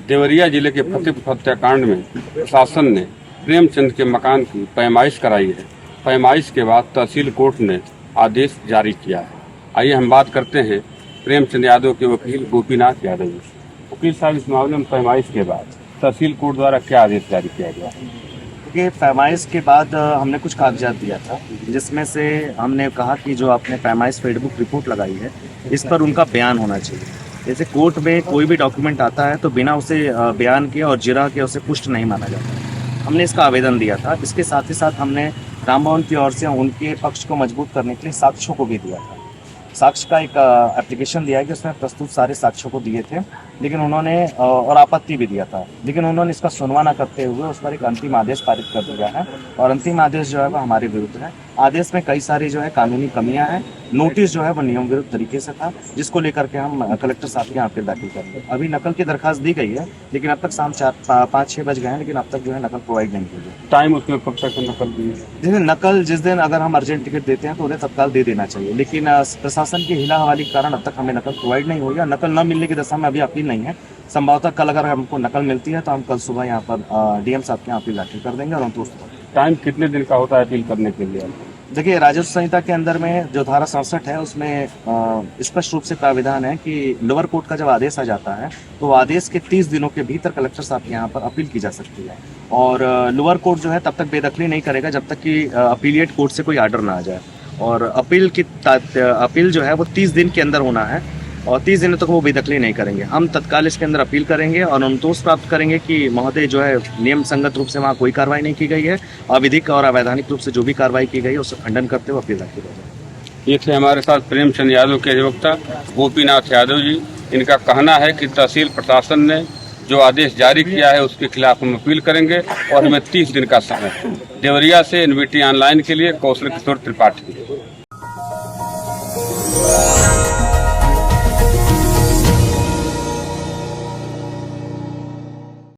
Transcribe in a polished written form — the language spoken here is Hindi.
देवरिया जिले के फतेहपुर हत्याकांड में प्रशासन ने प्रेमचंद के मकान की पैमाइश कराई है। पैमाइश के बाद तहसील कोर्ट ने आदेश जारी किया है। आइए हम बात करते हैं प्रेमचंद यादव के वकील गोपीनाथ यादव जी। वकील साहब, इस मामले में पैमाइश के बाद तहसील कोर्ट द्वारा क्या आदेश जारी किया गया? देखिए, पैमाइश के बाद हमने कुछ कागजात दिया था, जिसमें से हमने कहा कि जो आपने पैमाइश फेडबुक रिपोर्ट लगाई है, इस पर उनका बयान होना चाहिए। जैसे कोर्ट में कोई भी डॉक्यूमेंट आता है तो बिना उसे बयान के और जिरा के उसे पुष्ट नहीं माना जाता। हमने इसका आवेदन दिया था। इसके साथ ही साथ हमने राम भवन की ओर से उनके पक्ष को मजबूत करने के लिए साक्ष्यों को भी दिया था। साक्ष्य का एक एप्लीकेशन दिया है कि उसमें प्रस्तुत सारे साक्ष्यों को दिए थे, लेकिन उन्होंने और आपत्ति भी दिया था, लेकिन उन्होंने इसका सुनवा न करते हुए उस पर एक अंतिम आदेश पारित कर दिया है। और अंतिम आदेश जो है वो हमारे विरुद्ध है। आदेश में कई सारी जो है कानूनी कमियां हैं। नोटिस जो है वो नियम विरुद्ध तरीके से था, जिसको लेकर के हम कलेक्टर साहब के यहाँ पे दाखिल करेंगे। अभी नकल की दरखास्त दी गई है, लेकिन अब तक शाम 5-6 बज गए हैं, लेकिन अब तक जो है नकल प्रोवाइड नहीं की गई। टाइम उसमें कब तक नकल दी? जिस दिन अगर हम अर्जेंट टिकट देते हैं तो उन्हें तत्काल दे देना चाहिए, लेकिन प्रशासन की हिला हवाली के कारण अब तक हमें नकल प्रोवाइड नहीं हुई है। नकल न मिलने की दशा में अभी अपील नहीं है। संभवतः कल अगर हमको नकल मिलती है तो हम कल सुबह यहाँ पर डीएम साहब के यहाँ अपील दाखिल कर देंगे। और टाइम कितने दिन का होता है अपील करने के लिए? देखिए, राजस्व संहिता के अंदर में जो धारा 67 है उसमें स्पष्ट रूप से प्राविधान है कि लोअर कोर्ट का जब आदेश आ जाता है तो आदेश के 30 दिनों के भीतर कलेक्टर साहब के यहाँ पर अपील की जा सकती है। और लोअर कोर्ट जो है तब तक बेदखली नहीं करेगा जब तक कि अपीलिएट कोर्ट से कोई आर्डर ना आ जाए। और अपील जो है वो 30 दिन के अंदर होना है, और 30 दिनों तक वो बेदखली नहीं करेंगे। हम तत्काल इसके अंदर अपील करेंगे और अनुतोष प्राप्त करेंगे कि महोदय जो है नियम संगत रूप से वहाँ कोई कार्रवाई नहीं की गई है। अविधिक और अवैधानिक रूप से जो भी कार्रवाई की गई है उससे खंडन करते हुए अपील दाखिल हो जाए। ये थे हमारे साथ प्रेमचंद यादव के अधिवक्ता गोपीनाथ यादव जी। इनका कहना है कि तहसील प्रशासन ने जो आदेश जारी किया है उसके खिलाफ हम अपील करेंगे और हमें 30 दिन का समय है। देवरिया से NBT ऑनलाइन के लिए कौशल किशोर त्रिपाठी।